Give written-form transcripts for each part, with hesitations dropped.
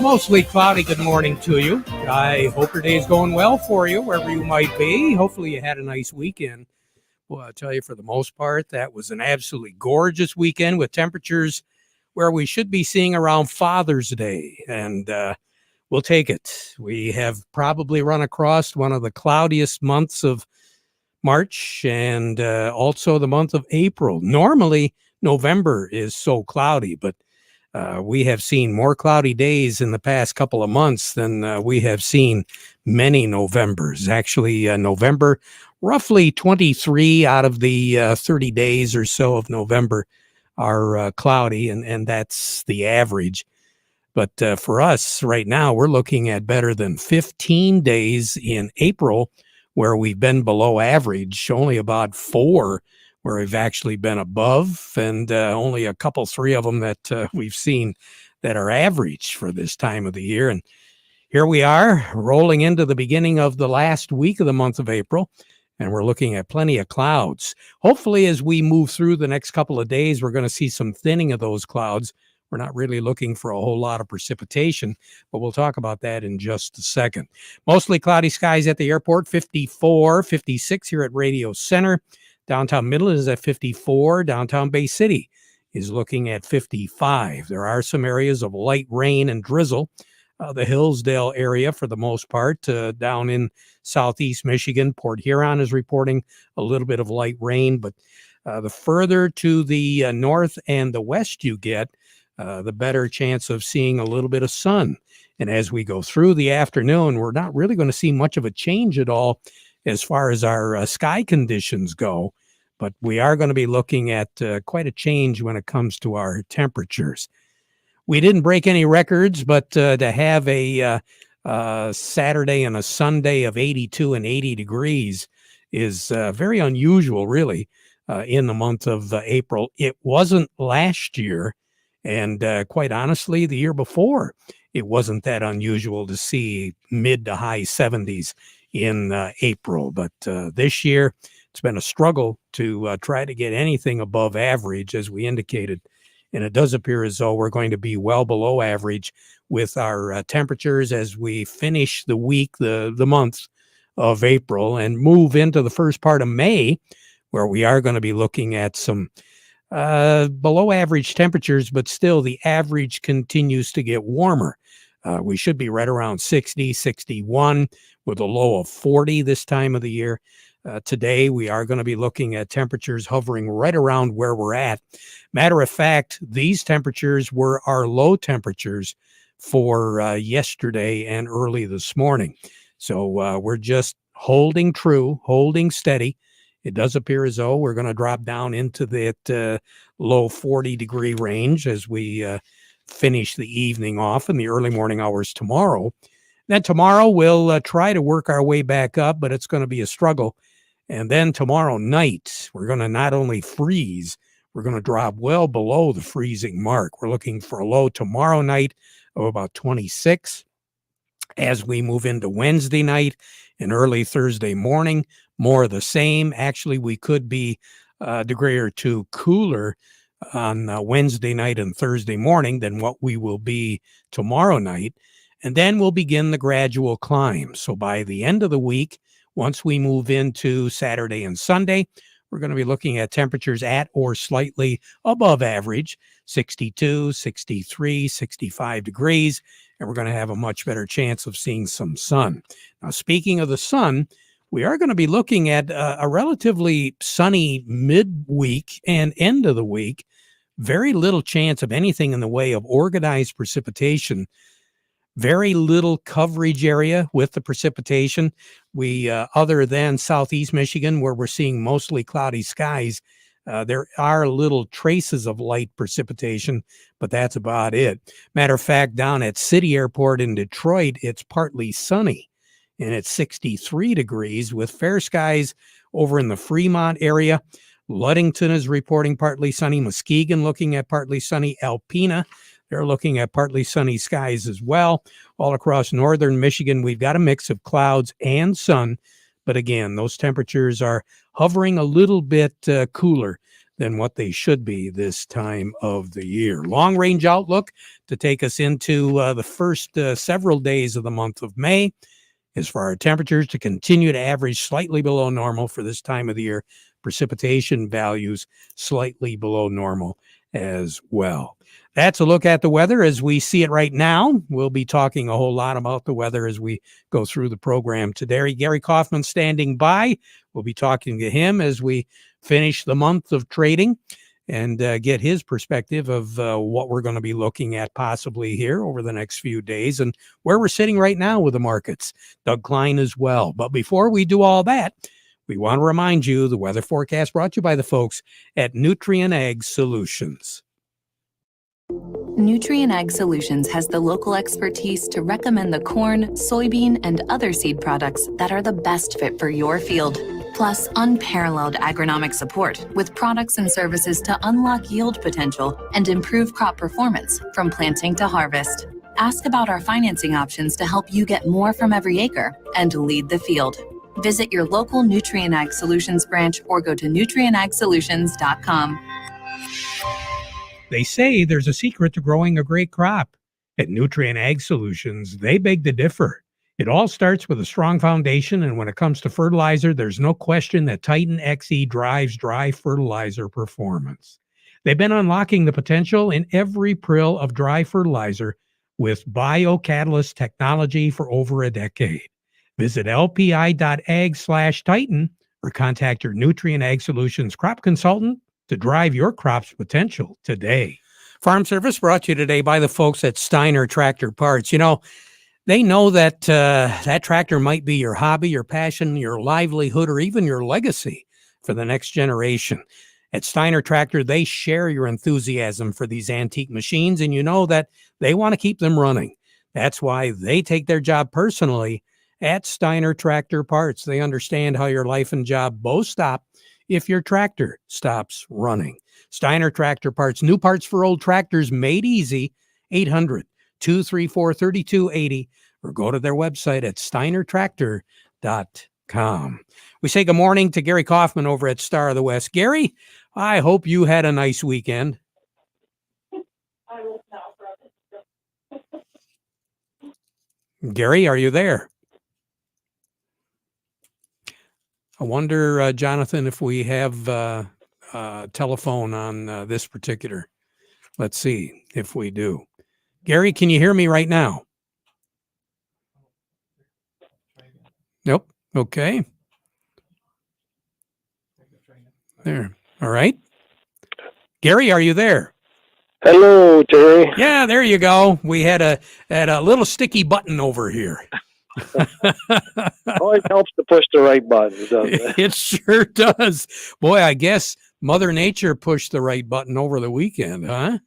Mostly cloudy good morning to you. I hope your day is going well for you, wherever you might be. Hopefully you had a nice weekend. Well, I'll tell you, for the most part, that was an absolutely gorgeous weekend with temperatures where we should be seeing around Father's Day, and we'll take it. We have probably run across one of the cloudiest months of March and also the month of April. Normally, November is so cloudy, but we have seen more cloudy days in the past couple of months than we have seen many Novembers. Actually, November, roughly 23 out of the 30 days or so of November are cloudy, and that's the average. But for us right now, we're looking at better than 15 days in April where we've been below average, only about 4 where we've actually been above, and only a couple, 3 of them that we've seen that are average for this time of the year. And here we are rolling into the beginning of the last week of the month of April, and we're looking at plenty of clouds. Hopefully, as we move through the next couple of days, we're going to see some thinning of those clouds. We're not really looking for a whole lot of precipitation, but we'll talk about that in just a second. Mostly cloudy skies at the airport, 54, 56 here at Radio Center. Downtown Midland is at 54. Downtown Bay City is looking at 55. There are some areas of light rain and drizzle. The Hillsdale area, for the most part, down in southeast Michigan. Port Huron is reporting a little bit of light rain, but the further to the north and the west you get, the better chance of seeing a little bit of sun. And as we go through the afternoon, we're not really going to see much of a change at all as far as our sky conditions go, but we are going to be looking at quite a change when it comes to our temperatures. We didn't break any records, but to have a Saturday and a Sunday of 82 and 80 degrees is very unusual, really, in the month of April. It wasn't last year, and quite honestly, the year before, it wasn't that unusual to see mid to high 70s in April. But this year, it's been a struggle to try to get anything above average, as we indicated. And it does appear as though we're going to be well below average with our temperatures as we finish the week, the month of April, and move into the first part of May, where we are going to be looking at some below average temperatures, but still the average continues to get warmer. We should be right around 60, 61 with a low of 40 this time of the year. Today, we are going to be looking at temperatures hovering right around where we're at. Matter of fact, these temperatures were our low temperatures for yesterday and early this morning. So we're just holding true, holding steady. It does appear as though we're going to drop down into that low 40-degree range as we finish the evening off in the early morning hours tomorrow. Then tomorrow we'll try to work our way back up, but it's going to be a struggle. And then tomorrow night, we're going to not only freeze, we're going to drop well below the freezing mark. We're looking for a low tomorrow night of about 26. As we move into Wednesday night and early Thursday morning, more of the same. Actually, we could be a degree or two cooler on Wednesday night and Thursday morning than what we will be tomorrow night. And then we'll begin the gradual climb. So by the end of the week, once we move into Saturday and Sunday, we're going to be looking at temperatures at or slightly above average, 62, 63, 65 degrees, and we're going to have a much better chance of seeing some sun. Now, speaking of the sun, we are going to be looking at a relatively sunny midweek and end of the week. Very little chance of anything in the way of organized precipitation. Very little coverage area with the precipitation. We, other than southeast Michigan, where we're seeing mostly cloudy skies, there are little traces of light precipitation, but that's about it. Matter of fact, down at City Airport in Detroit, it's partly sunny, and it's 63 degrees with fair skies over in the Fremont area. Ludington is reporting partly sunny. Muskegon looking at partly sunny. Alpena, they're looking at partly sunny skies as well. All across northern Michigan, we've got a mix of clouds and sun. But again, those temperatures are hovering a little bit cooler than what they should be this time of the year. Long range outlook to take us into the first several days of the month of May is for our temperatures to continue to average slightly below normal for this time of the year. Precipitation values slightly below normal as well. That's a look at the weather as we see it right now. We'll be talking a whole lot about the weather as we go through the program today. Gary Kaufman standing by. We'll be talking to him as we finish the month of trading and get his perspective of what we're going to be looking at possibly here over the next few days and where we're sitting right now with the markets. Doug Klein as well. But before we do all that, we want to remind you the weather forecast brought to you by the folks at Nutrien Ag Solutions. Nutrien Ag Solutions has the local expertise to recommend the corn, soybean, and other seed products that are the best fit for your field. Plus, unparalleled agronomic support with products and services to unlock yield potential and improve crop performance from planting to harvest. Ask about our financing options to help you get more from every acre and lead the field. Visit your local Nutrien Ag Solutions branch or go to nutrienagsolutions.com. They say there's a secret to growing a great crop. At Nutrien Ag Solutions, they beg to differ. It all starts with a strong foundation, and when it comes to fertilizer, there's no question that Titan XE drives dry fertilizer performance. They've been unlocking the potential in every prill of dry fertilizer with biocatalyst technology for over a decade. Visit lpi.ag/Titan or contact your Nutrien Ag Solutions crop consultant to drive your crop's potential today. Farm Service brought to you today by the folks at Steiner Tractor Parts. You know, they know that that tractor might be your hobby, your passion, your livelihood, or even your legacy for the next generation. At Steiner Tractor, they share your enthusiasm for these antique machines, and you know that they want to keep them running. That's why they take their job personally at Steiner Tractor Parts. They understand how your life and job both stop if your tractor stops running. Steiner Tractor Parts, new parts for old tractors made easy, 800-234-3280, or go to their website at steinertractor.com. We say good morning to Gary Kaufman over at Star of the West. Gary, I hope you had a nice weekend. Gary, are you there? I wonder, Jonathan, if we have telephone on this particular. Let's see if we do. Gary, can you hear me right now? Nope. Okay. There. All right. Gary, are you there? Hello, Terry. Yeah, there you go. We had a little sticky button over here. Always helps to push the right buttons, doesn't it? It sure does. Boy, I guess Mother Nature pushed the right button over the weekend, huh?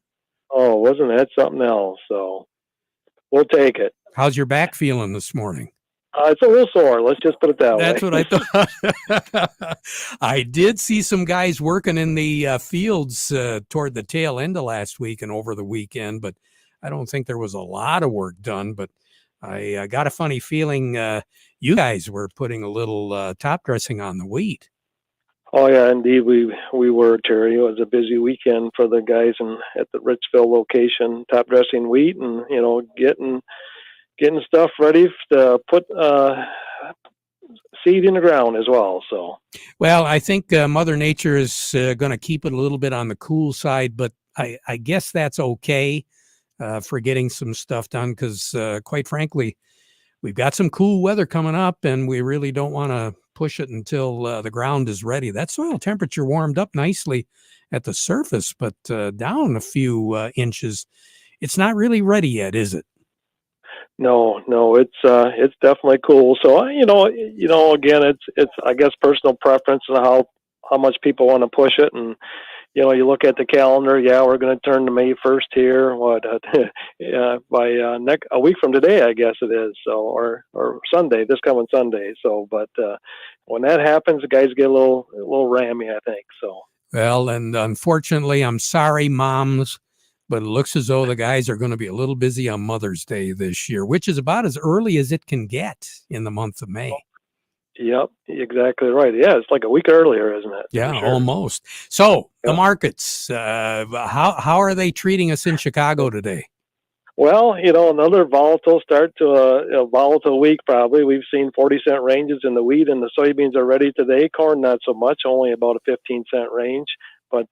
Oh, wasn't that something else? So we'll take it. How's your back feeling this morning? It's a little sore. Let's just put it that way. That's what I thought. I did see some guys working in the fields toward the tail end of last week and over the weekend, but I don't think there was a lot of work done. But I got a funny feeling you guys were putting a little top dressing on the wheat. Oh yeah, indeed we were, Terry. It was a busy weekend for the guys at the Richville location, top dressing wheat, and getting stuff ready to put seed in the ground as well. So, well, I think Mother Nature is going to keep it a little bit on the cool side, but I guess that's okay for getting some stuff done because, quite frankly, we've got some cool weather coming up, and we really don't want to push it until the ground is ready. That soil temperature warmed up nicely at the surface, but down a few inches, it's not really ready yet, is it? No, it's definitely cool. So again, it's I guess personal preference and how much people want to push it, and you look at the calendar. Yeah, we're going to turn to May 1st here. By a week from today, I guess it is. So or Sunday, this coming Sunday. So, but when that happens, the guys get a little rammy, I think. So. Well, and unfortunately, I'm sorry, moms, but it looks as though the guys are going to be a little busy on Mother's Day this year, which is about as early as it can get in the month of May. Yep, exactly right. Yeah, it's like a week earlier, isn't it? Yeah, For sure. almost. So the Yep. markets, how are they treating us in Chicago today? Well, another volatile start to a volatile week probably. We've seen 40-cent ranges in the wheat and the soybeans already today. Corn, not so much, only about a 15-cent range. But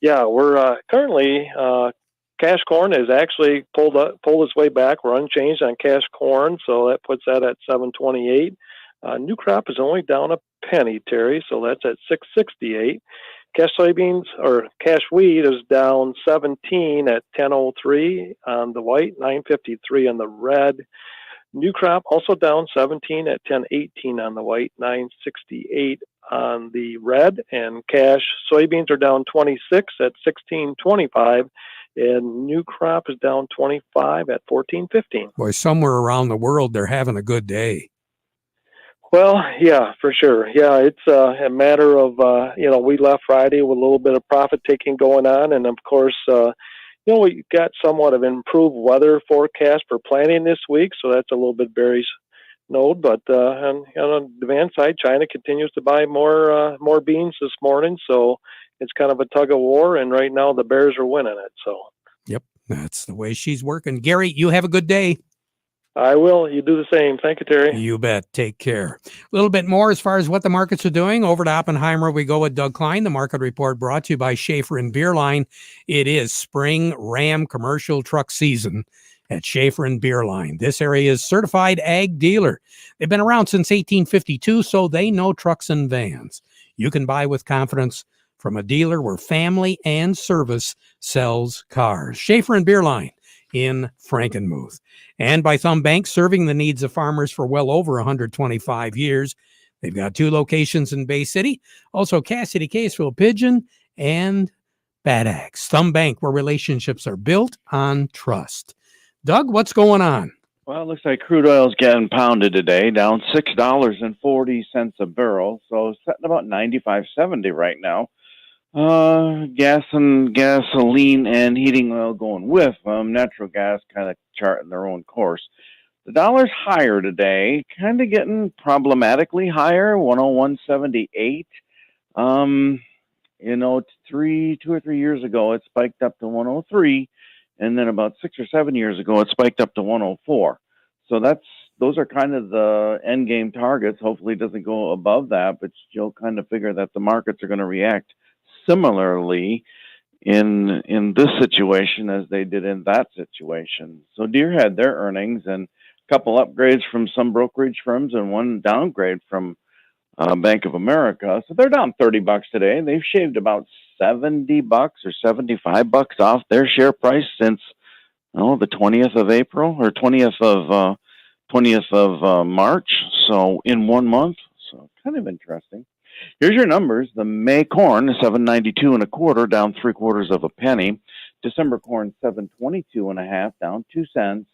yeah, we're currently cash corn has actually pulled its way back. We're unchanged on cash corn, so that puts that at 728. New crop is only down a penny, Terry, so that's at 668. Cash soybeans or cash wheat is down 17 at 1003 on the white, 953 on the red. New crop also down 17 at 1018 on the white, 968 on the red. And cash soybeans are down 26 at 1625. And new crop is down 25 at 1415. Boy, somewhere around the world, they're having a good day. Well, yeah, for sure. Yeah, it's a matter of, we left Friday with a little bit of profit taking going on. And of course, we got somewhat of improved weather forecast for planting this week. So that's a little bit bearish note. But on the demand side, China continues to buy more beans this morning. So it's kind of a tug of war. And right now the bears are winning it. So. Yep, that's the way she's working. Gary, you have a good day. I will. You do the same. Thank you, Terry. You bet. Take care. A little bit more as far as what the markets are doing. Over to Oppenheimer, we go with Doug Klein. The market report brought to you by Schaefer and Beerline. It is spring Ram commercial truck season at Schaefer and Beerline. This area is certified ag dealer. They've been around since 1852, so they know trucks and vans. You can buy with confidence from a dealer where family and service sells cars. Schaefer and Beerline in Frankenmuth. And by Thumb Bank, serving the needs of farmers for well over 125 years. They've got 2 locations in Bay City, also Cass City, Caseville, Pigeon, and Bad Axe. Thumb Bank, where relationships are built on trust. Doug, what's going on? Well, it looks like crude oil's getting pounded today, down $6.40 a barrel, so setting about 95.70 right now. Gas and gasoline and heating oil going with them. Natural gas kind of charting their own course. The dollar's higher today, kind of getting problematically higher, 101.78. 2 or 3 years ago, it spiked up to 103, and then about 6 or 7 years ago, it spiked up to 104. So those are kind of the end game targets. Hopefully, it doesn't go above that, but you'll kind of figure that the markets are going to react similarly in this situation as they did in that situation. So Deere had their earnings and a couple upgrades from some brokerage firms and one downgrade from Bank of America. So they're down $30 today. They've shaved about $70 or $75 off their share price since the 20th of April or 20th of March. So in 1 month. So kind of interesting. Here's your numbers. The May corn, 7.92 and a quarter, down 3/4 of a penny. December corn, 7.22 and a half, down 2 cents.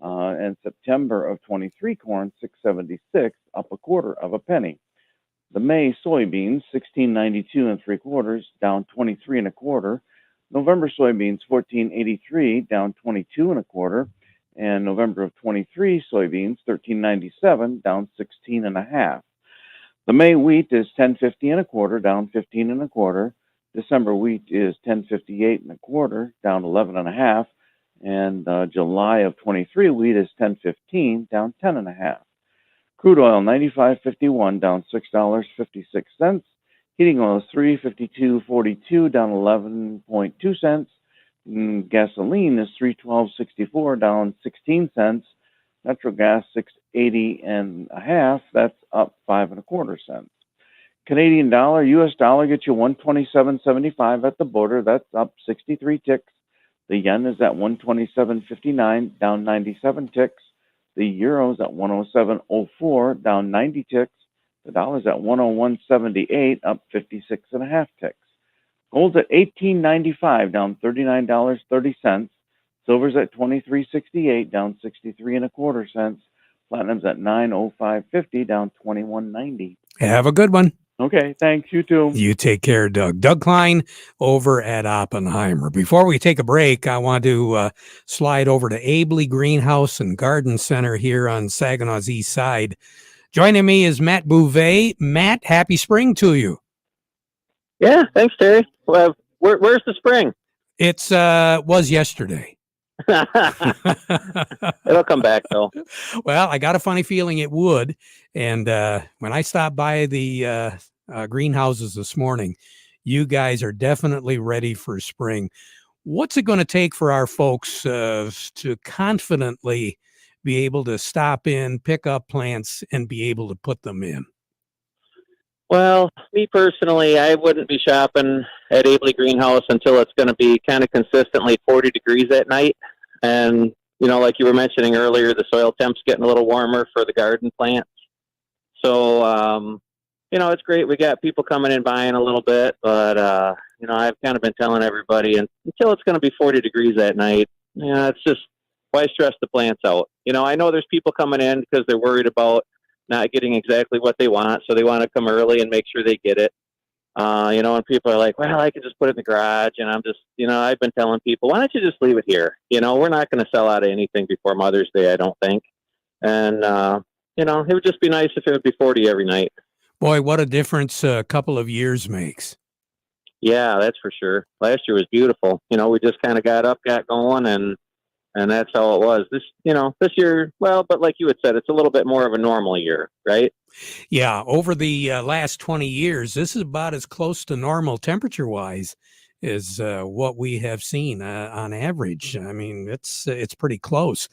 And September of 23 corn, 6.76, up 1/4 of a penny. The May soybeans, 16.92 and 3/4, down 23 and a quarter. November soybeans, 14.83, down 22 and a quarter. And November of 23 soybeans, 13.97, down 16 and a half. The May wheat is 10.50 and a quarter, down 15 and a quarter. December wheat is 10.58 and a quarter, down 11 and a half. And July of 23 wheat is 10.15, down 10 and a half. Crude oil 95.51, down $6.56. Heating oil is 352.42, down 11.2 cents. Gasoline is 312.64, down 16 cents. Natural gas 6.80 and a half. That's up 5 1/4 cents. Canadian dollar, U.S. dollar gets you 127.75 at the border. That's up 63 ticks. The yen is at 127.59, down 97 ticks. The euro's at 107.04, down 90 ticks. The dollar's at 101.78, up 56 and a half ticks. Gold's at $18.95, down $39.30. Silver's at $23.68, down 63 1/4 cents. Platinum's at $905.50, down $21.90. Have a good one. Okay, thanks. You too. You take care, Doug. Doug Klein over at Oppenheimer. Before we take a break, I want to slide over to Abley Greenhouse and Garden Center here on Saginaw's east side. Joining me is Matt Bouvet. Matt, happy spring to you. Yeah, thanks, Terry. Well, where's the spring? It's was yesterday. It'll come back, though. Well, I got a funny feeling it would. And when I stopped by the greenhouses this morning, you guys are definitely ready for spring. What's it going to take for our folks to confidently be able to stop in, pick up plants, and be able to put them in? Well, me personally, I wouldn't be shopping at Abley Greenhouse until it's going to be kind of consistently 40 degrees at night. And, like you were mentioning earlier, the soil temp's getting a little warmer for the garden plants. So, it's great. We got people coming in buying a little bit, but, I've kind of been telling everybody until it's going to be 40 degrees at night, it's just, why stress the plants out? I know there's people coming in because they're worried about not getting exactly what they want, so they want to come early and make sure they get it. And people are like, well, I can just put it in the garage, and I'm just, I've been telling people, why don't you just leave it here? We're not going to sell out of anything before Mother's Day, I don't think. And, it would just be nice if it would be 40 every night. Boy, what a difference a couple of years makes. Yeah, that's for sure. Last year was beautiful. We just kind of got going, and that's how it was. This year, well, but like you had said, it's a little bit more of a normal year, right? Yeah, over the last 20 years, this is about as close to normal temperature-wise as what we have seen on average. I mean, it's pretty close.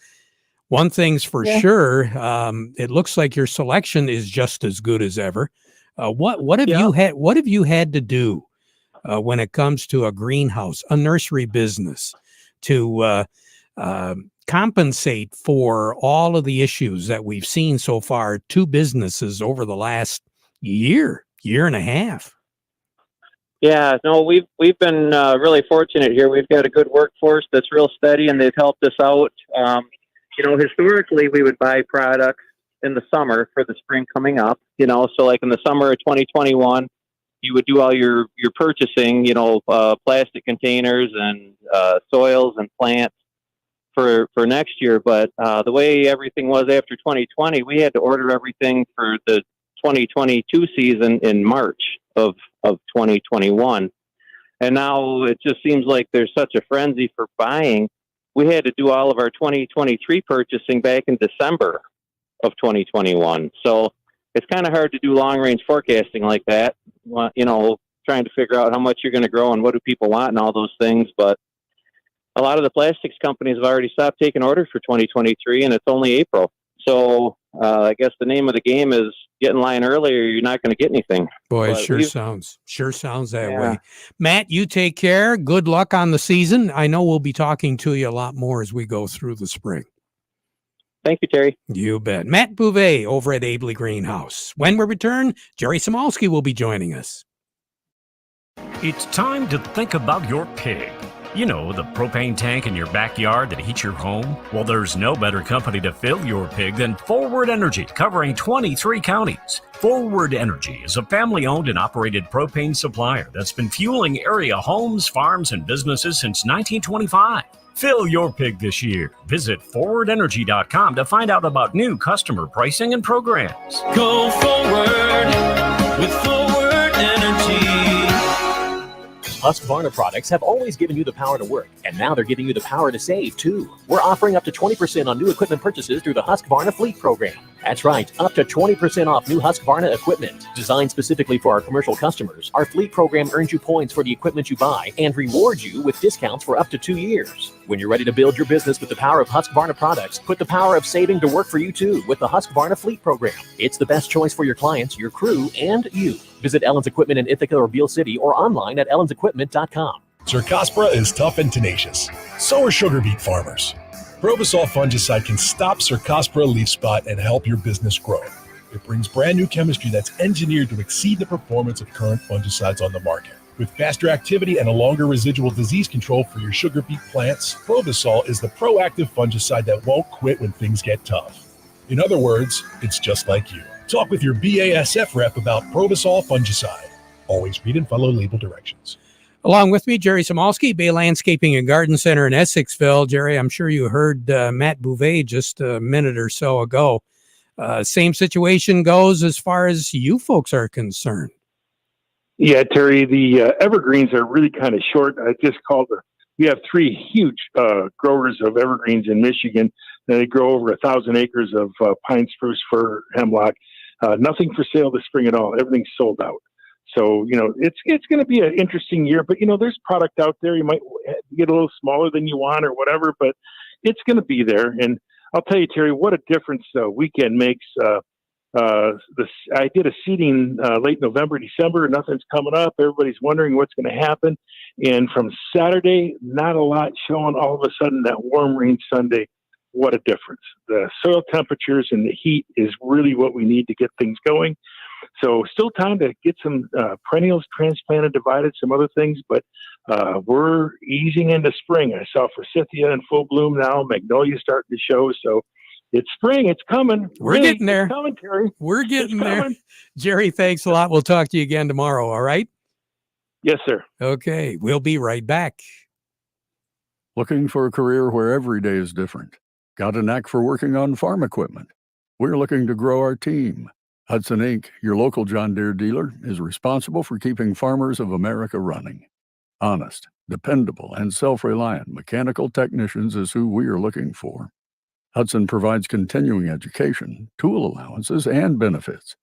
One thing's for sure, it looks like your selection is just as good as ever. What have you had to do when it comes to a greenhouse, a nursery business, to compensate for all of the issues that we've seen so far, two businesses over the last year and a half? Yeah, no, we've been really fortunate here. We've got a good workforce that's real steady, and they've helped us out. Historically, we would buy products in the summer for the spring coming up. So like in the summer of 2021, you would do all your purchasing, plastic containers and soils and plants for next year. But the way everything was after 2020, we had to order everything for the 2022 season in March of 2021. And now it just seems like there's such a frenzy for buying. We had to do all of our 2023 purchasing back in December of 2021. So it's kind of hard to do long range forecasting like that, trying to figure out how much you're going to grow and what do people want and all those things. But a lot of the plastics companies have already stopped taking orders for 2023, and it's only April. So I guess the name of the game is get in line early or you're not going to get anything. Boy, it sure sounds that way. Matt, you take care. Good luck on the season. I know we'll be talking to you a lot more as we go through the spring. Thank you, Terry. You bet. Matt Bouvet over at Abley Greenhouse. When we return, Jerry Samolsky will be joining us. It's time to think about your pig. You know, the propane tank in your backyard that heats your home? Well, there's no better company to fill your pig than Forward Energy, covering 23 counties. Forward Energy is a family-owned and operated propane supplier that's been fueling area homes, farms, and businesses since 1925. Fill your pig this year. Visit forwardenergy.com to find out about new customer pricing and programs. Go forward with Forward Energy. Husqvarna products have always given you the power to work, and now they're giving you the power to save, too. We're offering up to 20% on new equipment purchases through the Husqvarna Fleet Program. That's right, up to 20% off new Husqvarna equipment. Designed specifically for our commercial customers, our Fleet Program earns you points for the equipment you buy and rewards you with discounts for up to 2 years. When you're ready to build your business with the power of Husqvarna products, put the power of saving to work for you, too, with the Husqvarna Fleet Program. It's the best choice for your clients, your crew, and you. Visit Ellen's Equipment in Ithaca or Beale City or online at ellensequipment.com. Cercospora is tough and tenacious. So are sugar beet farmers. Provosol fungicide can stop Cercospora leaf spot and help your business grow. It brings brand new chemistry that's engineered to exceed the performance of current fungicides on the market. With faster activity and a longer residual disease control for your sugar beet plants, Provosol is the proactive fungicide that won't quit when things get tough. In other words, it's just like you. Talk with your BASF rep about Provosol fungicide. Always read and follow label directions. Along with me, Jerry Samolsky, Bay Landscaping and Garden Center in Essexville. Jerry, I'm sure you heard Matt Bouvet just a minute or so ago. Same situation goes as far as you folks are concerned. Yeah, Terry, the evergreens are really kind of short. I just called we have 3 huge growers of evergreens in Michigan. They grow over 1,000 acres of pine, spruce, fir, hemlock. Nothing for sale this spring at all. Everything's sold out. So, it's going to be an interesting year, but, there's product out there. You might get a little smaller than you want or whatever, but it's going to be there. And I'll tell you, Terry, what a difference the weekend makes. I did a seeding late November, December. Nothing's coming up. Everybody's wondering what's going to happen. And from Saturday, not a lot showing. All of a sudden, that warm rain Sunday, what a difference. The soil temperatures and the heat is really what we need to get things going. So still time to get some perennials transplanted, divided, some other things, but we're easing into spring. I saw forsythia in full bloom now, magnolia starting to show. So it's spring. It's coming. We're getting there. It's coming, Terry. We're getting there. Jerry, thanks a lot. We'll talk to you again tomorrow. All right? Yes, sir. Okay. We'll be right back. Looking for a career where every day is different? Got a knack for working on farm equipment? We're looking to grow our team. Hudson Inc., your local John Deere dealer, is responsible for keeping farmers of America running. Honest, dependable, and self-reliant mechanical technicians is who we are looking for. Hudson provides continuing education, tool allowances, and benefits.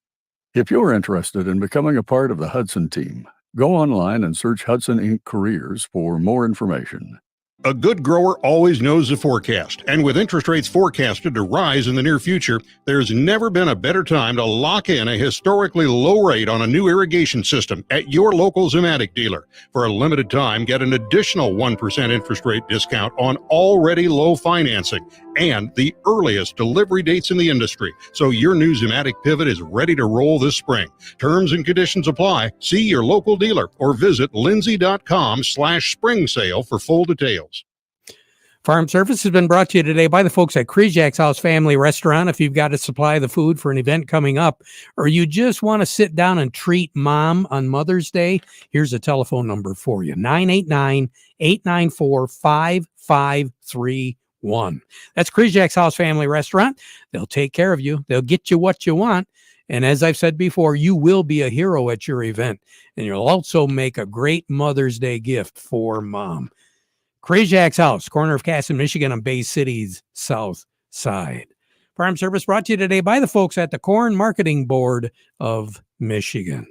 If you're interested in becoming a part of the Hudson team, go online and search Hudson Inc. Careers for more information. A good grower always knows the forecast, and with interest rates forecasted to rise in the near future, there's never been a better time to lock in a historically low rate on a new irrigation system at your local Zematic dealer. For a limited time, get an additional 1% interest rate discount on already low financing and the earliest delivery dates in the industry, so your new Zematic pivot is ready to roll this spring. Terms and conditions apply. See your local dealer or visit lindsay.com/spring sale for full details. Farm Service has been brought to you today by the folks at Krizak's House Family Restaurant. If you've got to supply the food for an event coming up, or you just want to sit down and treat mom on Mother's Day, here's a telephone number for you, 989-894-5531. That's Krizak's House Family Restaurant. They'll take care of you. They'll get you what you want. And as I've said before, you will be a hero at your event. And you'll also make a great Mother's Day gift for mom. Krizak's House, corner of Cass and Michigan on Bay City's south side. Farm Service brought to you today by the folks at the Corn Marketing Board of Michigan.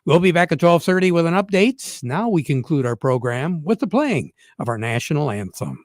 We'll be back at 12:30 with an update. Now we conclude our program with the playing of our national anthem.